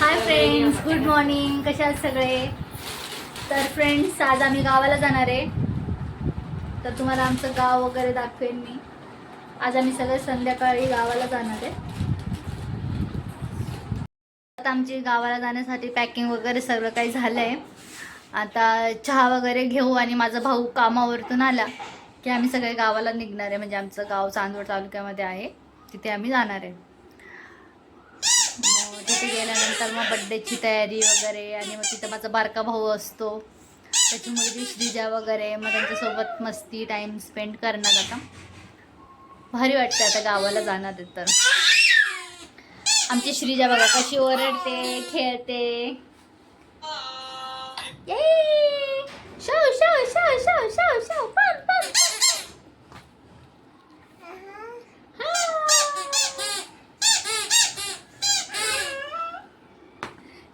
Hi friends, good morning. कशा आहात सगळे? तर फ्रेंड्स, आज आम्ही गावाला जाणार आहे. तर तुम्हाला आमचं गाव वगैरे दाखवेन मी. आज आम्ही सगळे संध्याकाळी गावाला जाणार आहे. आता आमची गावाला जाण्यासाठी पॅकिंग वगैरे सगळं काही झालं आहे. आता चहा वगैरे घेऊ आणि माझा भाऊ कामावरतून आला की आम्ही सगळे गावाला निघणार आहे. म्हणजे आमचं गाव चांदवड तालुक्यामध्ये आहे, तिथे आम्ही जाणार आहे. तिथे गेल्यानंतर मग बड्डेची तयारी वगैरे, आणि मग तिथं माझा बारका भाऊ असतो, त्याची मुलगी श्रीजा वगैरे, मग त्यांच्यासोबत मस्ती टाईम स्पेंड करणार. आता भारी वाटतं आता गावाला जाणार आहे. तर आमची श्रीजा बघा कशी ओरडते, खेळते. शाव शाव शाव शाव शाव शाव पण पण.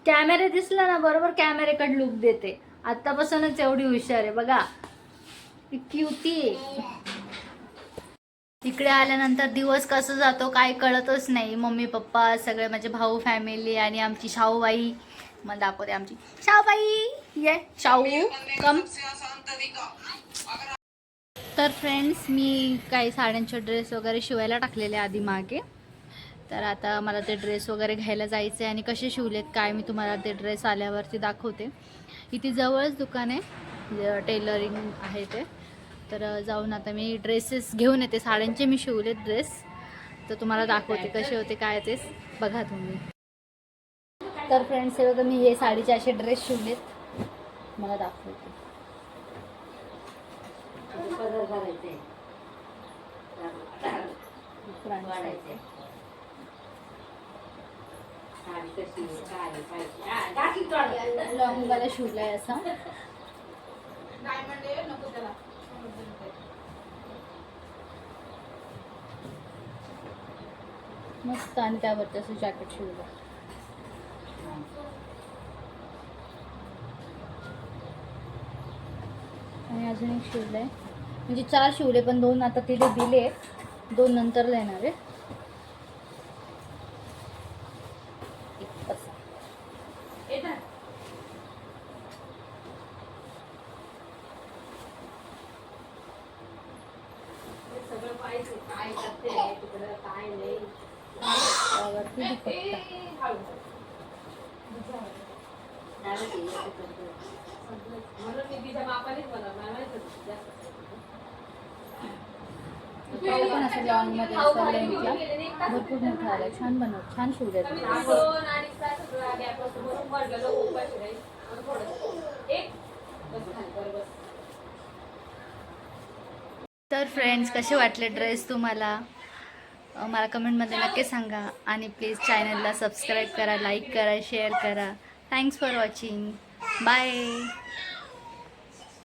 कॅमेरा दिसला ना बरोबर कॅमेऱ्याकडे लुक देते. आतापासूनच एवढी हुशार आहे बघा, इतकी होती. तिकडे आल्यानंतर दिवस कसं जातो काय कळतच नाही. मम्मी पप्पा सगळे, माझे भाऊ, फॅमिली आणि आमची शाहूबाई. मग दाखवते आमची शाहूबाई. ये शाहू कम. तर फ्रेंड्स, मी काही साड्यांचे ड्रेस वगैरे शिवायला टाकलेले आधी मागे. तर आता मला ते ड्रेस वगैरे घ्यायला जायचं आहे, आणि कसे शिवलेत काय मी तुम्हाला ते ड्रेस आल्यावरती दाखवते. इथे जवळच दुकान आहे, टेलरिंग आहे ते. तर जाऊन आता मी ड्रेसेस घेऊन येते. साड्यांचे मी शिवलेत ड्रेस, तर तुम्हाला दाखवते कसे होते काय तेच बघा तुम्ही. तर फ्रेंड्स, हे बघा मी हे साडीचे असे ड्रेस शिवलेत, मला दाखवते. लॉंगवाला शिवलाय असा. मस्त, आणि त्यावरती असं जॅकेट शिवलं. आणि अजून एक शिवलंय, म्हणजे 4 शिवले, पण 2 आता तिथे दिले, 2 नंतर देणार आहे. पण असं लॉंग मध्ये भरपूर मोठा आला, छान बनव, छान शिवले. तर फ्रेंड्स, कसे वाटले ड्रेस तुम्हाला मला कमेंटमध्ये नक्की सांगा. आणि प्लीज चॅनलला सबस्क्राईब करा, लाईक करा, शेअर करा. Thanks for watching. बाय.